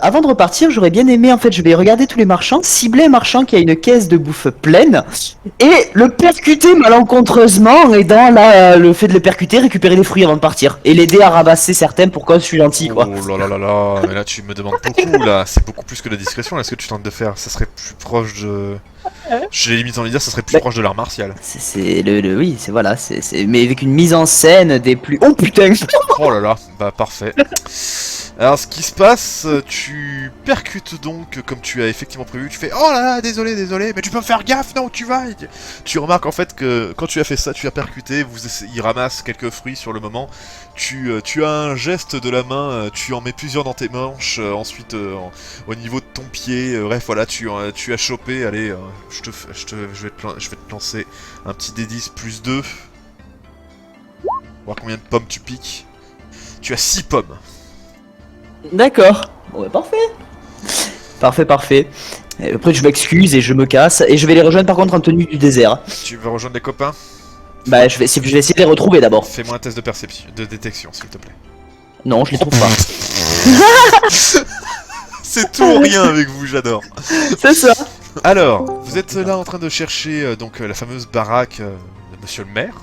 Avant de repartir, j'aurais bien aimé, en fait, je vais regarder tous les marchands, cibler un marchand qui a une caisse de bouffe pleine, et le percuter malencontreusement, et dans le fait de le percuter, récupérer les fruits avant de partir, et l'aider à ramasser certains pour quand je suis gentil, quoi. Oh là là là là, mais là tu me demandes beaucoup là, c'est beaucoup plus que la discrétion là ce que tu tentes de faire, ça serait plus proche de... J'ai limite envie de dire, ça serait plus Bah, proche de l'art martial. Oui, c'est voilà, mais avec une mise en scène des plus... Oh putain! Oh là là, bah parfait. Alors ce qui se passe, tu percutes donc comme tu as effectivement prévu, tu fais oh là là, désolé, désolé, mais tu peux me faire gaffe, non, où tu vas? Tu remarques en fait que quand tu as fait ça, tu as percuté, il ramasse quelques fruits sur le moment, tu as un geste de la main, tu en mets plusieurs dans tes manches, ensuite au niveau de ton pied, bref voilà, tu as chopé, allez, je vais te lancer un petit D10 plus 2, voir combien de pommes tu piques. Tu as 6 pommes. D'accord. Bon, bah, parfait. Parfait, parfait. Et après, je m'excuse et je me casse. Et je vais les rejoindre par contre en tenue du désert. Tu veux rejoindre les copains? Bah, je vais essayer de les retrouver d'abord. Fais-moi un test de perception, de détection, s'il te plaît. Non, je les trouve pas. C'est tout ou rien avec vous, j'adore. C'est ça. Alors, vous êtes là en train de chercher donc la fameuse baraque de Monsieur le Maire.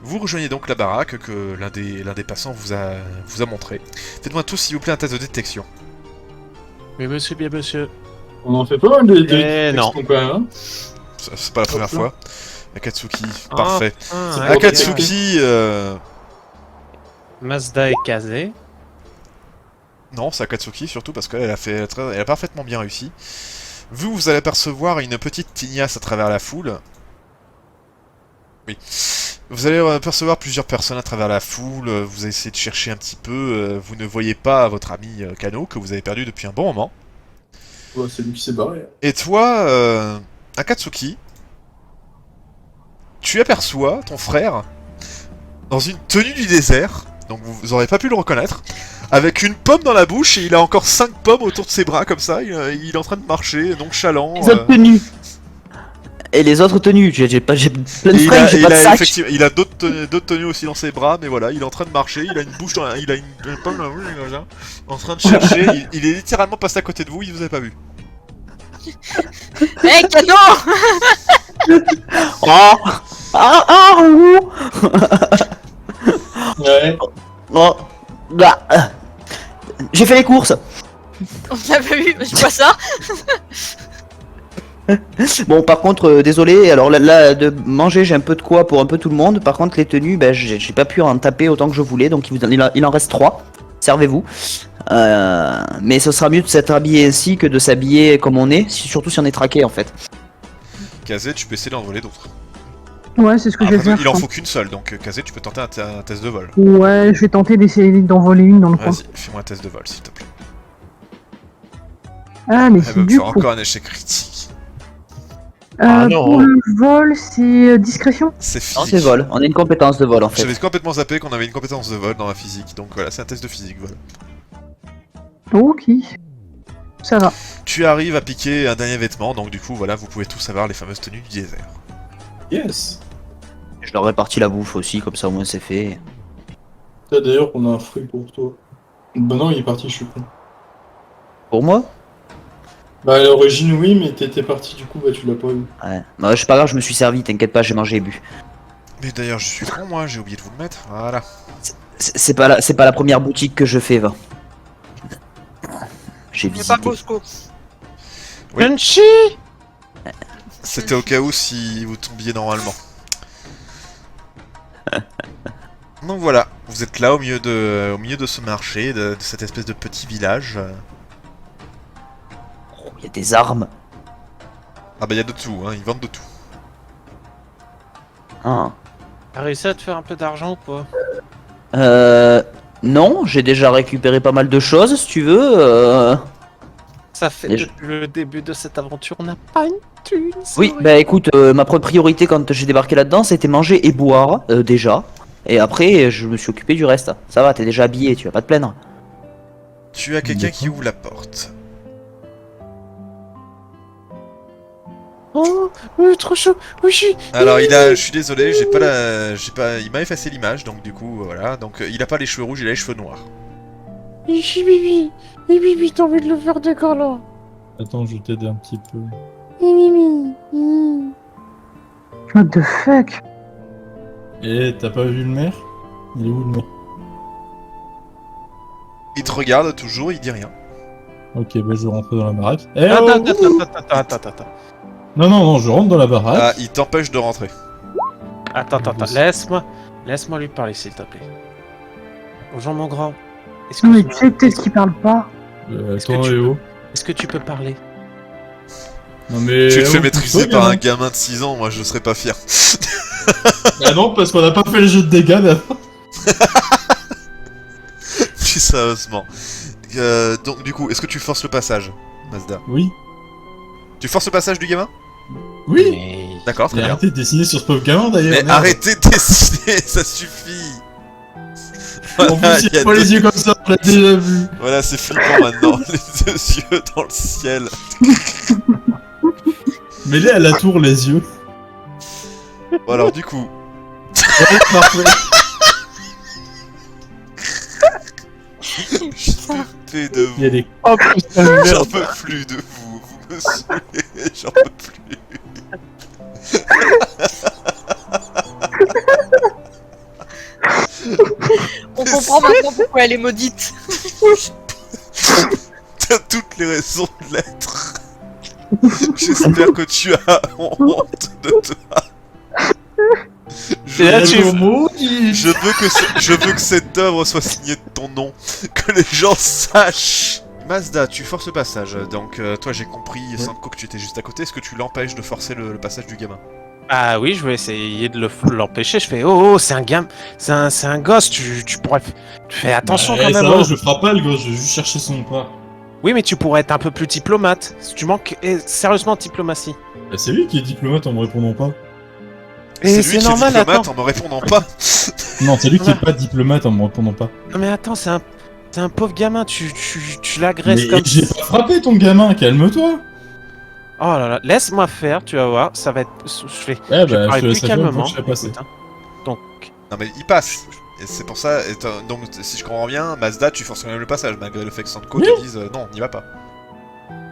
Vous rejoignez donc la baraque que l'un des passants vous a montré. Faites-moi tous, s'il vous plaît, un test de détection. Mais monsieur, bien monsieur. On en fait pas mal de non. textons, quand même, hein. C'est pas la première fois. Akatsuki, Ah, parfait. Ah, Akatsuki, Mazda et Kazé. non, c'est Akatsuki surtout parce qu'elle elle a parfaitement bien réussi. Vous allez apercevoir une petite tignasse à travers la foule. Oui. Vous allez apercevoir plusieurs personnes à travers la foule, vous allez essayer de chercher un petit peu, vous ne voyez pas votre ami Kano, que vous avez perdu depuis un bon moment. Ouais, c'est lui qui s'est barré. Et toi, Akatsuki, tu aperçois ton frère dans une tenue du désert, donc vous aurez pas pu le reconnaître, avec une pomme dans la bouche et il a encore 5 pommes autour de ses bras comme ça, il est en train de marcher, nonchalant. Les autres tenues. Et les autres tenues, j'ai plein de fringues, j'ai pas de sac. Il a d'autres tenues aussi dans ses bras, mais voilà, il est en train de marcher, il a une bouche il a une pomme dans la bouche, en train de chercher, il est littéralement passé à côté de vous, il vous a pas vu. Hé, Kano! Oh. Ouh. Ouais. Oh. Bah. J'ai fait les courses. On l'a pas vu, je vois ça. Bon, par contre, désolé, alors là, de manger, j'ai un peu de quoi pour un peu tout le monde. Par contre, les tenues, bah, j'ai pas pu en taper autant que je voulais, donc il en reste 3. Servez-vous. Mais ce sera mieux de s'être habillé ainsi que de s'habiller comme on est, surtout si on est traqué en fait. Kazé, tu peux essayer d'en voler d'autres. Ouais, c'est ce que je vais Après, faire. il en je faut qu'une seule, donc Kazé, tu peux tenter un test de vol. pense. Ouais, je vais tenter d'essayer d'en voler une dans le coin. Vas-y, fais-moi un test de vol, s'il te plaît. Ah, mais Elle va c'est me du faire coup. encore un échec critique. Ah non. Pour le vol, c'est discrétion. C'est Non, physique. c'est vol. On a une compétence de vol en fait. J'avais complètement zappé qu'on avait une compétence de vol dans la physique, donc voilà, c'est un test de physique, vol. Ok. Ça va. Tu arrives à piquer un dernier vêtement, donc du coup, voilà, vous pouvez tous avoir les fameuses tenues du désert. Yes. Je leur répartis la bouffe aussi, comme ça au moins c'est fait. T'as d'ailleurs, on a un fruit pour toi. Bah non, il est parti, je suis con. Pour moi? Bah à l'origine, oui, mais t'étais parti, du coup, bah tu l'as pas eu. Ouais. Bah, je suis pas grave, je me suis servi, t'inquiète pas, j'ai mangé et bu. Mais d'ailleurs, je suis con, moi, j'ai oublié de vous le mettre, voilà. C'est pas la première boutique que je fais, va. J'ai C'est pas visité. Bosco. Oui. Punchy. C'était au cas où si vous tombiez normalement. Donc voilà, vous êtes là au milieu de ce marché, de cette espèce de petit village. Oh, y a des armes. Ah bah il y a de tout, hein, ils vendent de tout. Ah. T'as réussi à te faire un peu d'argent ou pas? Non, j'ai déjà récupéré pas mal de choses, si tu veux. Ça fait Et je- depuis le début de cette aventure, on n'a pas une thune. c'est Oui, vrai. bah écoute, ma première priorité quand j'ai débarqué là-dedans, c'était manger et boire, déjà. Et après, je me suis occupé du reste. Ça va, t'es déjà habillé, tu vas pas te plaindre. Tu as quelqu'un qui ouvre la porte. Oh, oui, trop chaud. Oui, Alors je suis désolé, il m'a effacé l'image, donc du coup voilà, donc il a pas les cheveux rouges, il a les cheveux noirs. Bibi, Bibi, t'as envie de le faire décoller là. Attends, je vais t'aider un petit peu. What the fuck? Eh, t'as pas vu le maire? Il est où le maire? Il te regarde toujours, il dit rien. Ok, bah je rentre dans la baraque. Eh, Attends. Non, je rentre dans la baraque. Ah, il t'empêche de rentrer. Attends, laisse-moi lui parler s'il te plaît. Bonjour mon grand. Non mais tu sais peut-être qu'il parle pas. est-ce que Attends, tu eh oh. Est-ce que tu peux parler? Non mais... Tu te fais oh, maîtriser plutôt, par un gamin. gamin de 6 ans, moi je serais pas fier. Ah non, parce qu'on a pas fait le jeu de dégâts d'avant. Puis sérieusement. Donc du coup, est-ce que tu forces le passage, Mazda? Oui. Tu forces le passage du gamin? Oui. Mais... D'accord, très Et bien. arrêtez de dessiner sur ce pauvre gamin d'ailleurs. Mais merde. arrêtez de dessiner, ça suffit. En Voilà, plus, il y il a a pas deux- les yeux comme ça, on l'a déjà vu. Voilà, c'est flippant maintenant, les deux yeux dans le ciel. Mets-les à la tour, les yeux. Bon, alors du coup, Ouais, parfait. je fais de Il y a vous. des... Oh putain de J'en merde. peux plus de vous, vous me saoulez, j'en peux plus. On comprend maintenant pourquoi elle est maudite. T'as toutes les raisons de l'être. J'espère que tu as honte de toi. Et là, des tu- gros mots qui- Je veux que cette œuvre soit signée de ton nom, que les gens sachent. Mazda, tu forces le passage, donc toi j'ai compris, Sanko, que tu étais juste à côté, est-ce que tu l'empêches de forcer le passage du gamin? Ah oui, je vais essayer de l'empêcher. Je fais oh, c'est un gamin, c'est un gosse. Tu pourrais, tu fais attention Bah, quand ça même. va, Oh. je frappe pas le gosse, je vais juste chercher son pas. Oui, mais tu pourrais être un peu plus diplomate. Tu manques sérieusement de diplomatie. Bah, c'est lui qui est diplomate en me répondant pas. Et lui c'est qui normal, est diplomate attends. en me répondant pas. Non, c'est lui qui Ouais. est pas diplomate en me répondant pas. Non mais attends, c'est un pauvre gamin. Tu l'agresses Mais comme j'ai pas frappé ton gamin, calme-toi. Oh là là, laisse-moi faire. Tu vas voir, ça va être. Je fais. Ouais, Je vais bah, parler je te plus laisserai faire une fois calmement. que je serai passé. Écoute, hein. Donc, Non mais il passe. Et c'est pour ça, donc si je comprends bien, Mazda, tu forces quand même le passage, malgré le fait que Sanko te dise non, n'y va pas.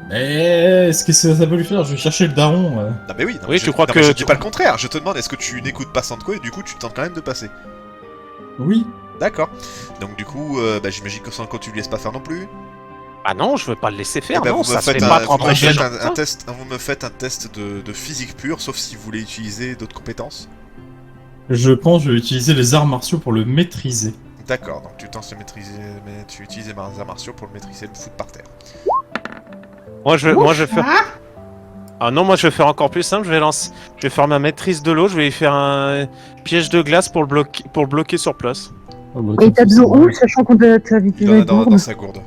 Mais est-ce que ça peut lui faire? Je vais chercher le daron. Non mais oui, non, Oui, mais tu crois non, que mais je dis tu- pas le contraire, je te demande est-ce que tu n'écoutes pas Sanko et du coup tu tentes quand même de passer. Oui. D'accord. Donc du coup, bah, j'imagine que Sanko tu lui laisses pas faire non plus. ah non, je veux pas le laisser faire. Eh ben, non, vous ça me se fait faites pas un, pour vous me empêcher les faites gens. un test, vous me faites un test de physique pure, sauf si vous voulez utiliser d'autres compétences. Je pense que je vais utiliser les arts martiaux pour le maîtriser. D'accord, donc tu tentes de maîtriser, mais tu utilises les arts martiaux pour le maîtriser, le foutre par terre. Moi je vais faire. Ah non, moi je vais faire encore plus simple. Je vais faire ma maîtrise de l'eau. Je vais lui faire un piège de glace pour le bloquer sur place. Oh, bah, Et t'as de c'est l'eau bon. où, sachant qu'on t'a habitué Il en a avec dans gourde. sa gourde.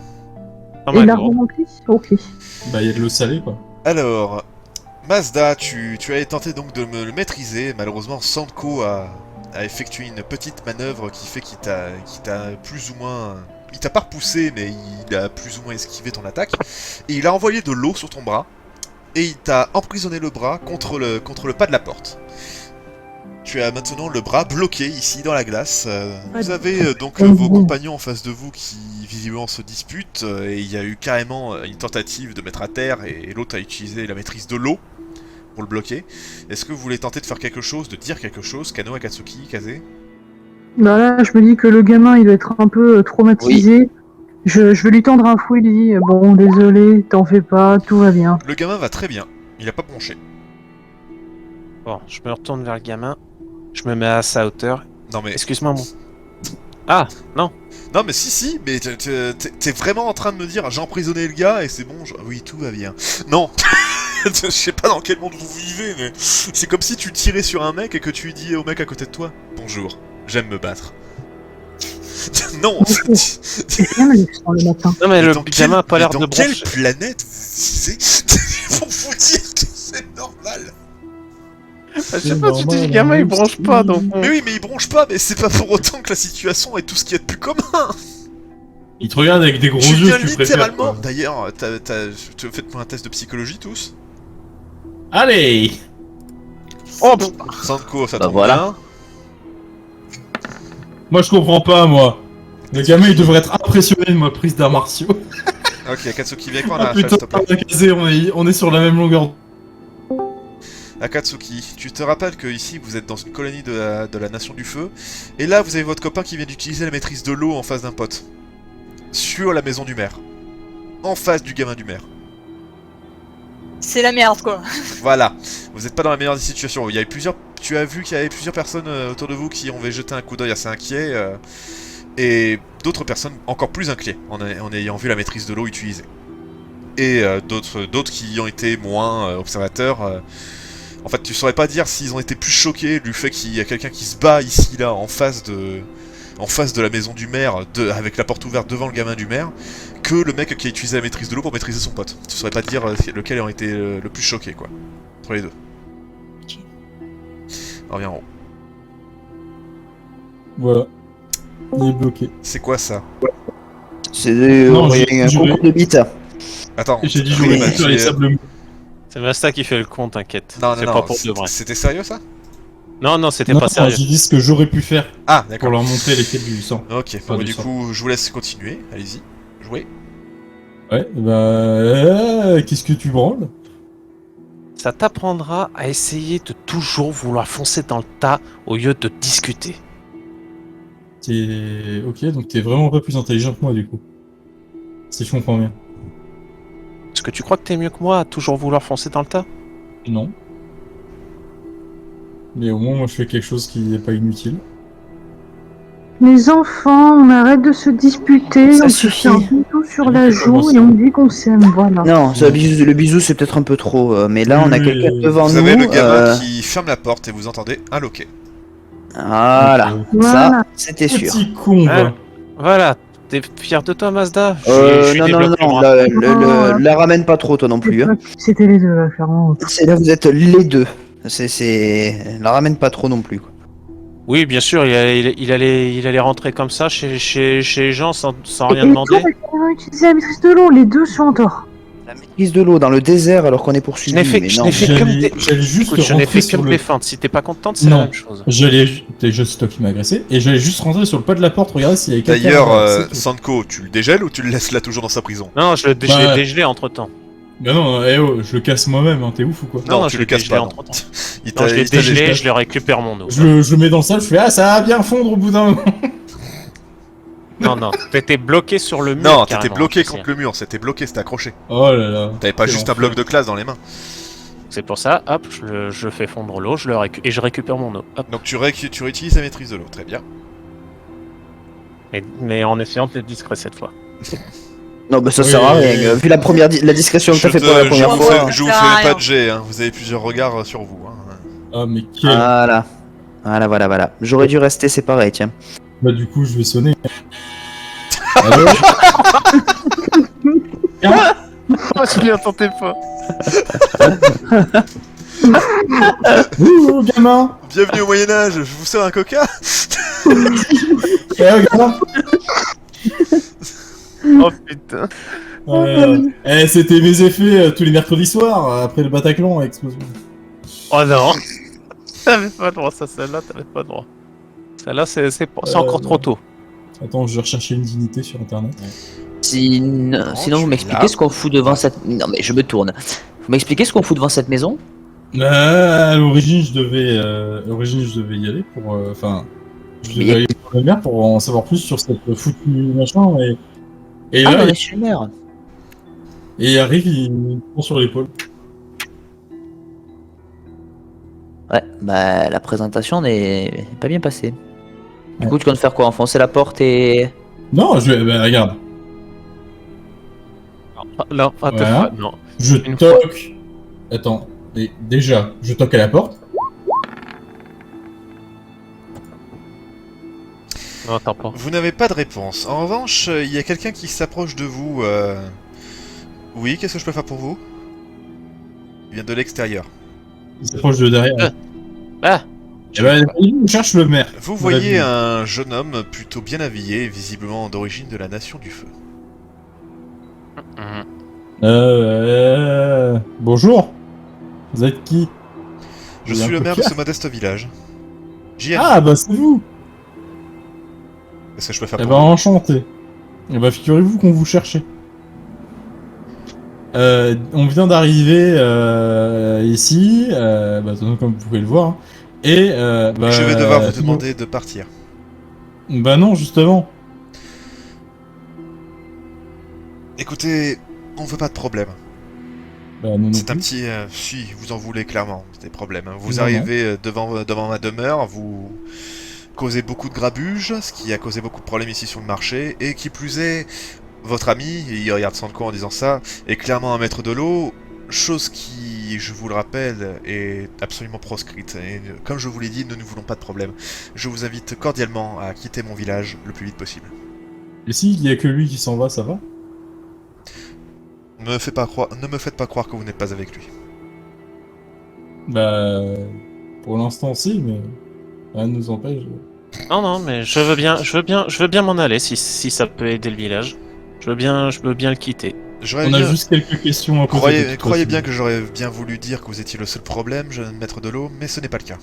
Dans Et ma la gourde. remplie. Ok. Bah, il y a de l'eau salée, quoi. Alors, Mazda, tu as tenté donc de me le maîtriser. Malheureusement, Sanko a effectué une petite manœuvre qui fait qu'il t'a plus ou moins... Il t'a pas repoussé, mais il a plus ou moins esquivé ton attaque. Et il a envoyé de l'eau sur ton bras. Et il t'a emprisonné le bras contre le pas de la porte. Tu as maintenant le bras bloqué ici dans la glace. Vous avez donc vos compagnons en face de vous qui visiblement se disputent. Et il y a eu carrément une tentative de mettre à terre et l'autre a utilisé la maîtrise de l'eau pour le bloquer. Est-ce que vous voulez tenter de faire quelque chose, de dire quelque chose, Kano, Akatsuki, Kaze? Bah là, je me dis que le gamin, il doit être un peu traumatisé. Je vais lui tendre un fouet, il lui dit bon, désolé, t'en fais pas, tout va bien. Le gamin va très bien, il a pas bronché. Bon, je me retourne vers le gamin. Je me mets à sa hauteur. Non mais... Excuse-moi, mon. Ah, non. Non mais si, mais t'es vraiment en train de me dire j'ai emprisonné le gars et c'est bon, oui tout va bien. Non. Je sais pas dans quel monde vous vivez, mais c'est comme si tu tirais sur un mec et que tu lui dis au mec à côté de toi bonjour, j'aime me battre. Non. C'est bien le sang le matin. Non, mais Mais le dans gamin a pas l'air de dans quelle broncher. planète vous vivez pour vous dire que c'est normal? Je sais pas, tu dis le gamin il bronche pas donc. Mais oui, mais il bronche pas, mais c'est pas pour autant que la situation est tout ce qu'il y a de plus commun. Il te regarde avec des gros Tu yeux, viens tu préfères, littéralement. quoi. D'ailleurs, faites-moi un test de psychologie tous. Allez. Oh, Sanko, ça Bah tombe voilà. bien. Moi, je comprends pas, moi. Le gamin, il devrait être impressionné de ma prise d'arts martiaux. Ok, Akatsuki, viens avec moi, on a Ah un chat, putain, s'il te plaît. on a casé, on est sur la même longueur. Akatsuki, tu te rappelles que ici vous êtes dans une colonie de la Nation du Feu, et là vous avez votre copain qui vient d'utiliser la maîtrise de l'eau en face d'un pote. Sur la maison du maire. En face du gamin du maire. C'est la merde, quoi. Voilà, vous n'êtes pas dans la meilleure des situations. Il y avait tu as vu qu'il y avait plusieurs personnes autour de vous qui ont jeté un coup d'œil assez inquiet, et d'autres personnes encore plus inquiets en ayant vu la maîtrise de l'eau utilisée. Et d'autres qui ont été moins observateurs. En fait, tu saurais pas dire s'ils ont été plus choqués du fait qu'il y a quelqu'un qui se bat ici, là, en face de la maison du maire, avec la porte ouverte devant le gamin du maire, que le mec qui a utilisé la maîtrise de l'eau pour maîtriser son pote. Tu saurais pas dire lequel a été le plus choqué, quoi. Entre les deux. Ok. On revient en haut. Voilà. Il est bloqué. C'est quoi ça? C'est Non, un j'ai- concours de bites. Attends. J'ai dit oui, j'aurais mais pu faire les sables mous. C'est Masta qui fait le con, t'inquiète. Non, C'est non, pas non. pour de vrai. C'était sérieux, ça? Non, c'était Non, pas sérieux. j'ai dit ce que j'aurais pu faire Ah, pour d'accord. leur montrer l'effet du sang. Ok, Pas bon, du du sang. coup, je vous laisse continuer. Allez-y. Jouez. Ouais, qu'est-ce que tu branles? Ça t'apprendra à essayer de toujours vouloir foncer dans le tas au lieu de discuter. Ok, donc t'es vraiment pas plus intelligent que moi du coup. Si je comprends bien. Est-ce que tu crois que t'es mieux que moi à toujours vouloir foncer dans le tas? Non. Mais au moins moi je fais quelque chose qui n'est pas inutile. Les enfants, on arrête de se disputer, Ça on se suffit. fait un bisou sur la Oui, joue et on dit qu'on s'aime, voilà. Non, le bisou c'est peut-être un peu trop, mais là on a Oui, quelqu'un devant Vous nous. avez le gamin qui ferme la porte et vous entendez un loquet. Voilà, Voilà. ça c'était sûr. Petit con, Hein va. Voilà, t'es fier de toi, Mazda? Non, débloqué, moi. la ramène pas trop toi non plus. Hein. C'était les deux, là, clairement. C'est là vous êtes les deux. La ramène pas trop non plus. Quoi. Oui, bien sûr, il allait rentrer comme ça chez les gens sans rien Et demander. toi, on a utilisé la maîtrise de l'eau, les deux sont en tort. La maîtrise de l'eau dans le désert alors qu'on est poursuivi. Je n'ai fait- mais je non. n'ai fait- J'allais comme j'allais juste Écoute, je n'ai rentrer fait que sur me le... défendre. Si t'es pas contente, c'est Non. la même chose. Déjà c'est toi qui m'as agressé, et j'allais juste rentrer sur le pas de la porte, regarder s'il y avait quelqu'un. D'ailleurs, là-bas, c'est tout. Sanko, tu le dégèles ou tu le laisses là toujours dans sa prison? Non, je l'ai dégelé entre temps. Mais non, je le casse moi-même, hein, t'es ouf ou quoi? Non, tu je le l'ai casses dégelé pas, non. entre temps. Il Non, je l'ai il t'a dégelé, dégelé. je le récupère mon eau. Je le mets dans le sable, je fais ça va bien fondre au bout d'un moment. Non, t'étais bloqué sur le mur. Non, t'étais carrément, bloqué je sais. contre le mur, c'était bloqué, c'était accroché. Oh là là. T'avais pas Quel juste un enfer. bloc de classe dans les mains. C'est pour ça, hop, je fais fondre l'eau, et je récupère mon eau. Hop. Donc tu réutilises la maîtrise de l'eau, très bien. Mais en essayant d'être discret cette fois. Non, bah ça Oui, sert à rien. oui. Vu la discrétion que t'as fait pour la première je fois. vous Ça fais sert à pas rien. de jet, hein. Vous avez plusieurs regards sur vous. Hein. Ah mais quel... Voilà. J'aurais dû rester séparé, tiens. Bah du coup je vais sonner. Allô. Je m'y attendais pas. Ouh gamin. Bienvenue au Moyen-Âge, je vous sers un coca. Gamin. Oh putain. C'était mes effets tous les mercredis soirs après le Bataclan explosion. Oh non. T'avais pas le droit, ça, celle-là, t'avais pas le droit. Celle-là, c'est encore trop tôt. Attends, je vais rechercher une dignité sur internet. Sinon, tu vous es m'expliquez là. ce qu'on fout devant cette. Non, mais je me tourne. Vous m'expliquez ce qu'on fout devant cette maison? À l'origine, je devais y aller pour, enfin, je devais Mais- aller voir la mer pour en savoir plus sur cette foutue machin et Ah, là, dans les chumeurs. et il arrive, il me prend sur l'épaule. Ouais, bah la présentation n'est pas bien passée. Du Ouais. coup, tu comptes faire quoi? Enfoncer la porte et. Non, regarde, Non, pas deux Voilà. fois, non. je Une toque. Attends, et déjà, je toque à la porte. Non, attends pas. Vous n'avez pas de réponse. En revanche, il y a quelqu'un qui s'approche de vous. Oui, qu'est-ce que je peux faire pour vous? Il vient de l'extérieur. Il s'approche de derrière. Ah. Eh ben, il cherche le maire. Vous Voilà, voyez lui. un jeune homme plutôt bien habillé, visiblement d'origine de la Nation du Feu. Bonjour. Vous êtes qui? Je Il y a suis un le maire de coquillard. ce modeste village. JR. Ah bah c'est vous. Qu'est-ce que je peux faire Eh pour ben, vous? enchanté. Eh ben, figurez-vous qu'on vous cherchait. On vient d'arriver ici, comme vous pouvez le voir. Hein. Et Je vais devoir vous demander de partir. Bah non, justement. Écoutez, on veut pas de problème. Bah non, non C'est un plus. petit... si, vous en voulez clairement, c'est des problèmes. Hein. Vous Non, arrivez devant ma demeure, vous causez beaucoup de grabuge, ce qui a causé beaucoup de problèmes ici sur le marché, et qui plus est, votre ami, et il regarde Sanko en disant ça, est clairement un maître de l'eau, chose qui, je vous le rappelle, est absolument proscrite. Et comme je vous l'ai dit, nous ne voulons pas de problème. Je vous invite cordialement à quitter mon village le plus vite possible. Et s'il y a que lui qui s'en va, ça va? Ne me faites pas croire que vous n'êtes pas avec lui. Bah... Pour l'instant, si, mais... Rien ne nous empêche. Non, mais je veux bien m'en aller si ça peut aider le village. Je veux bien le quitter. J'aurais On a bien- juste quelques questions à poser. de toute Croyez façon. bien que j'aurais bien voulu dire que vous étiez le seul problème, jeune maître de l'eau, mais ce n'est pas le cas.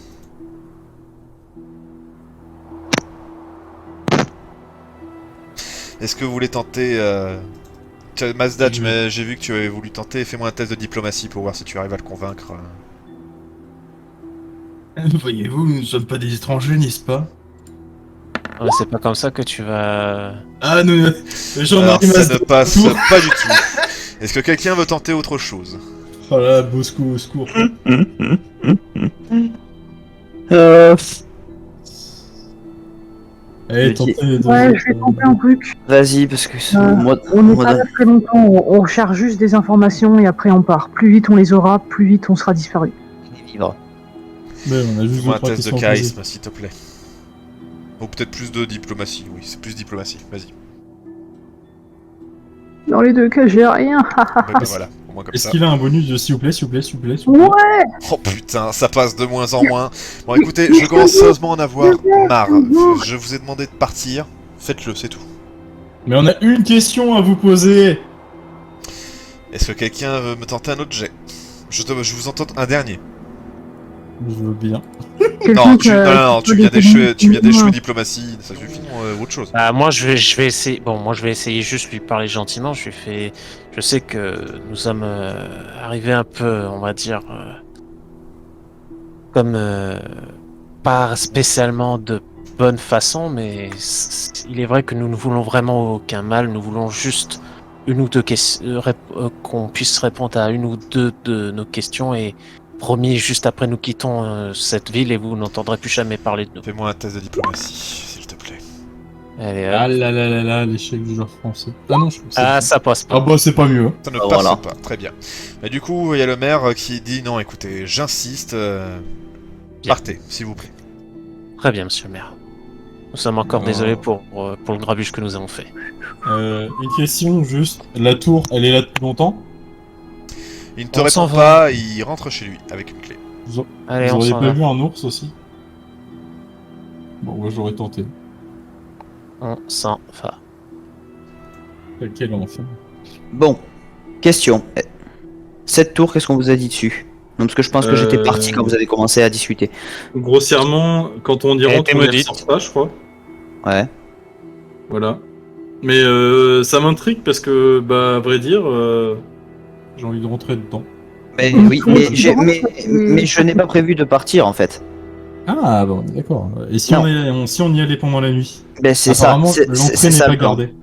Est-ce que vous voulez tenter... Mazda, j'ai vu que tu avais voulu tenter, fais-moi un test de diplomatie pour voir si tu arrives à le convaincre. Voyez-vous, nous ne sommes pas des étrangers, n'est-ce pas? Ouais, c'est pas comme ça que tu vas... Ah, nous... J'en Alors, arrive à ça ne passe pas du tout. Est-ce que quelqu'un veut tenter autre chose? Oh là, Bosco, au secours. Allez, tentez de... Ouais, je vais tenter un truc. Vas-y, parce que On n'est pas là très longtemps, on recherche juste des informations et après on part. Plus vite on les aura, plus vite on sera disparu. vivre. Mais on a juste Fais-moi un 2-3 test questions de à poser. charisme, s'il te plaît. Ou peut-être plus de diplomatie, oui, c'est plus diplomatie, vas-y. Dans les deux cas, j'ai rien. Bah, voilà, au moins comme Est-ce ça. qu'il a un bonus de s'il vous plaît, s'il vous plaît, s'il vous plaît, s'il vous plaît? Ouais. Oh putain, ça passe de moins en moins. Bon écoutez, je commence sérieusement à en avoir marre. Je vous ai demandé de partir, faites-le, c'est tout. Mais on a une question à vous poser. Est-ce que quelqu'un veut me tenter un autre jet? Je vous entends un dernier. Je veux bien. Non, tu viens d'échouer diplomatie, ça suffit. Autre chose. Bah, moi je vais essayer. Bon, moi je vais essayer juste lui parler gentiment. Je sais que nous sommes arrivés un peu, on va dire, comme pas spécialement de bonne façon, mais il est vrai que nous ne voulons vraiment aucun mal. Nous voulons juste une ou deux questions, qu'on puisse répondre à une ou deux de nos questions et promis, juste après nous quittons cette ville et vous n'entendrez plus jamais parler de nous. Fais-moi un test de diplomatie, s'il te plaît. Allez, Ah là là là là, l'échec du joueur français. Ah non, je trouve que c'est... ah, ça passe pas. Ah bah c'est pas mieux. Hein. Ça ne Ah, passe voilà. pas, très bien. Mais du coup, il y a le maire qui dit non, écoutez, j'insiste, partez, s'il vous plaît. Très bien, monsieur le maire. Nous sommes encore Oh. désolés pour le grabuge que nous avons fait. Une question juste. La tour, elle est là depuis longtemps? Il ne te On s'en répond va. pas, il rentre chez lui avec une clé. Vous, Allez, vous on auriez s'en pas va. vu un ours aussi? Bon, moi j'aurais tenté. On s'en va. Quel enfant. Bon, question. Cette tour, qu'est-ce qu'on vous a dit dessus? Non, parce que je pense que j'étais parti quand vous avez commencé à discuter. Grossièrement, quand on y Elle rentre, était on y maudite. ressort pas, je crois. Ouais. Voilà. Mais ça m'intrigue parce que, bah, à vrai dire, J'ai envie de rentrer dedans. Mais oui, mais je n'ai pas prévu de partir en fait. Ah bon, d'accord. Et si Non. si on y allait pendant la nuit? Ben c'est ça, Apparemment, c'est l'entrée n'est ça pas le plan. gardée.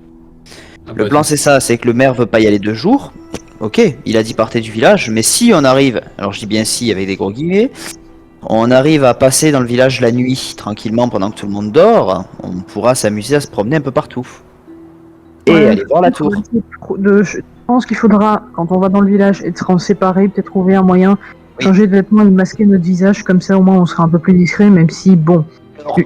ah Le bah, plan c'est ça, c'est que le maire veut pas y aller 2 jours. Ok, il a dit partez du village, mais si on arrive, alors je dis bien si avec des gros guillemets, on arrive à passer dans le village la nuit tranquillement pendant que tout le monde dort, on pourra s'amuser à se promener un peu partout. Et Ouais, aller voir la tour. Je pense qu'il faudra, quand on va dans le village, être en séparé, peut-être trouver un moyen, Oui. changer de vêtements et masquer notre visage, comme ça au moins on sera un peu plus discret, même si, bon.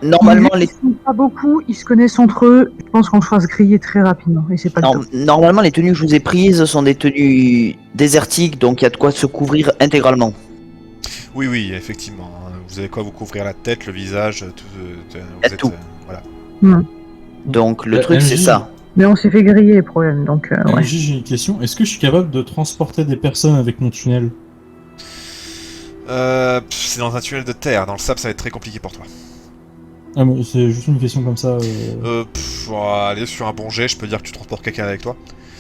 Normalement Ils les sont pas beaucoup, ils se connaissent entre eux, je pense qu'on se fera se griller très rapidement, et c'est pas le Non, top. normalement, les tenues que je vous ai prises sont des tenues désertiques, donc il y a de quoi se couvrir intégralement. Oui, oui, effectivement. Vous avez quoi vous couvrir la tête, le visage, tout. Vous êtes, tout. voilà. Donc le truc, c'est MJ, ça. Mais on s'est fait griller, le problème, donc ouais. MJ, j'ai une question. Est-ce que je suis capable de transporter des personnes avec mon tunnel? C'est dans un tunnel de terre. Dans le sable, ça va être très compliqué pour toi. Ah, mais c'est juste une question comme ça. Aller sur un bon jet, je peux dire que tu transportes quelqu'un avec toi.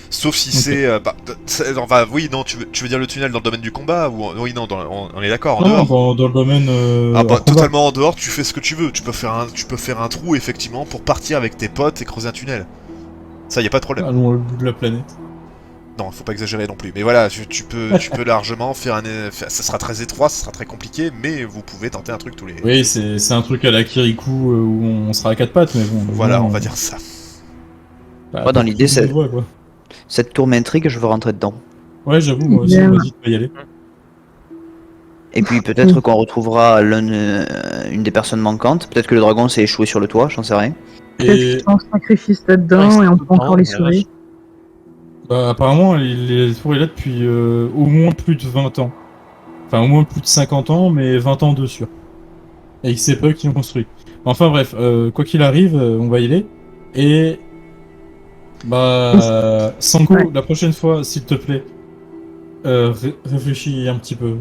Sauf si Ok. oui, non, tu veux dire le tunnel dans le domaine du combat ou oui, non, on est d'accord, en Non, dehors. dans le domaine. Ah bah hors combat. totalement en dehors, tu fais ce que tu veux. Tu peux faire un trou effectivement pour partir avec tes potes et creuser un tunnel. Ça, y a pas de problème. Allons au bout de la planète. Non, faut pas exagérer non plus. Mais voilà, tu peux largement faire ça sera très étroit, ça sera très compliqué, mais vous pouvez tenter un truc tous les. Oui, c'est un truc à la Kirikou où on sera à quatre pattes, mais bon. Voilà, bon, on va dire ça. bah, Moi, dans pour l'idée, tout le monde c'est- voit, quoi. Cette tour m'intrigue, je veux rentrer dedans. Ouais, j'avoue, moi aussi, Bien. vas-y, tu peux y aller. Et puis peut-être qu'on retrouvera une des personnes manquantes. Peut-être que le dragon s'est échoué sur le toit, j'en sais rien. Peut-être Et qu'ils sont en sacrifice là-dedans et on peut encore les sauver. bah, apparemment, les tours est là depuis au moins plus de 20 ans. Enfin, au moins plus de 50 ans, mais 20 ans de sûr. Et c'est pas eux qui l'ont construit. Enfin bref, quoi qu'il arrive, on va y aller. Et... Bah... Sanko, Ouais. la prochaine fois, s'il te plaît, réfléchis un petit peu.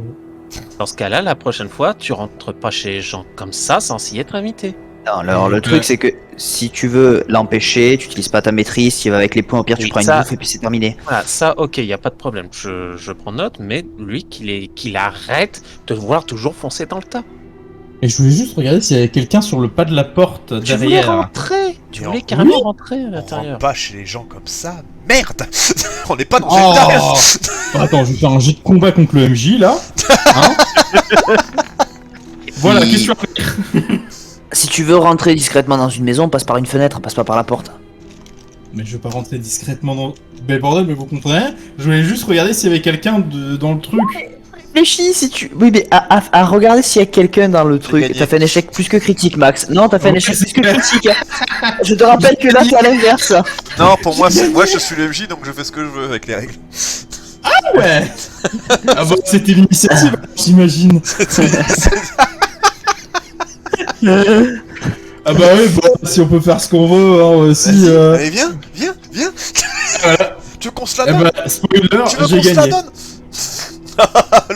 Dans ce cas-là, la prochaine fois, tu rentres pas chez les gens comme ça sans y être invité. Non, alors le Ouais. truc c'est que si tu veux l'empêcher, tu utilises pas ta maîtrise, tu vas avec les points, au pire tu Oui, prends une ça- bouffe et puis c'est terminé. Voilà, ça, ok, y a pas de problème. Je prends note, mais lui, qu'il arrête de vouloir toujours foncer dans le tas. Et je voulais juste regarder s'il y avait quelqu'un sur le pas de la porte Tu voulais derrière. rentrer. Tu Mais voulais en- carrément rentrer à On l'intérieur. rentre pas chez les gens comme ça. Merde. On n'est pas dans Oh Zelda. Attends, je vais faire un jet de combat contre le MJ là. Hein Voilà, puis- question. Si tu veux rentrer discrètement dans une maison, passe par une fenêtre, passe pas par la porte. Mais je vais pas rentrer discrètement dans. Mais bordel, mais vous comprenez? Je voulais juste regarder s'il y avait quelqu'un dans le truc. Réfléchis si tu. Oui, mais à regarder s'il y a quelqu'un dans le truc. gagné. T'as fait un échec plus que critique, Max. Non, t'as fait un Ouais, échec c'est plus que clair. critique. Je te rappelle que là, c'est à l'inverse. Non, pour moi, moi je suis le MJ donc je fais ce que je veux avec les règles. Ouais. Ah bah c'était l'initiative, j'imagine. Ah bah oui, bon, si on peut faire ce qu'on veut, hein, aussi. Vas-y, allez, viens. Voilà. Tu veux qu'on se la Eh donne bah, spoiler, Tu veux j'ai qu'on se la gagné. donne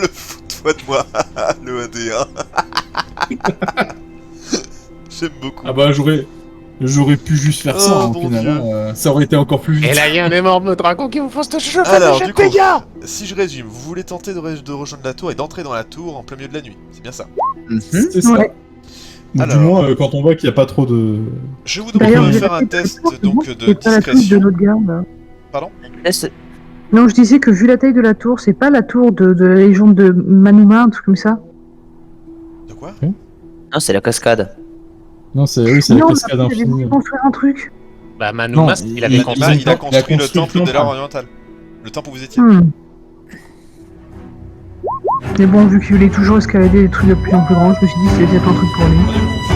Le fous-toi de moi, le 1D1. J'aime beaucoup. Ah bah j'aurais pu juste faire ça, Oh, hein, mon finalement. Ça aurait été encore plus vite. Et là, y a un énorme dragon qui vous fonce dessus. Alors, du coup, si je résume, vous voulez tenter de rejoindre la tour et d'entrer dans la tour en plein milieu de la nuit. C'est bien ça. C'est ça. Ouais. Ou Alors. du moins, quand on voit qu'il n'y a pas trop de... Je vous demande D'ailleurs, de vous faire avez un fait test très donc fort, de c'est pas la tour de discrétion. notre garde. Laisse- Non, je disais que vu la taille de la tour, c'est pas la tour de la légende de Manuma, un truc comme ça. De quoi Non, c'est la cascade. Non, c'est oui, c'est la Non, cascade mais après, j'avais infinie. voulu construire un truc. Bah, Manoumas, Non, il avait il- compris. Bah, il a il a construit le construit temple le de l'art temple. oriental. Le temple où vous étiez. Mais bon, vu qu'il voulait toujours escalader des trucs de plus en plus grands, je me suis dit que c'était peut-être un truc pour lui. Allez, bon.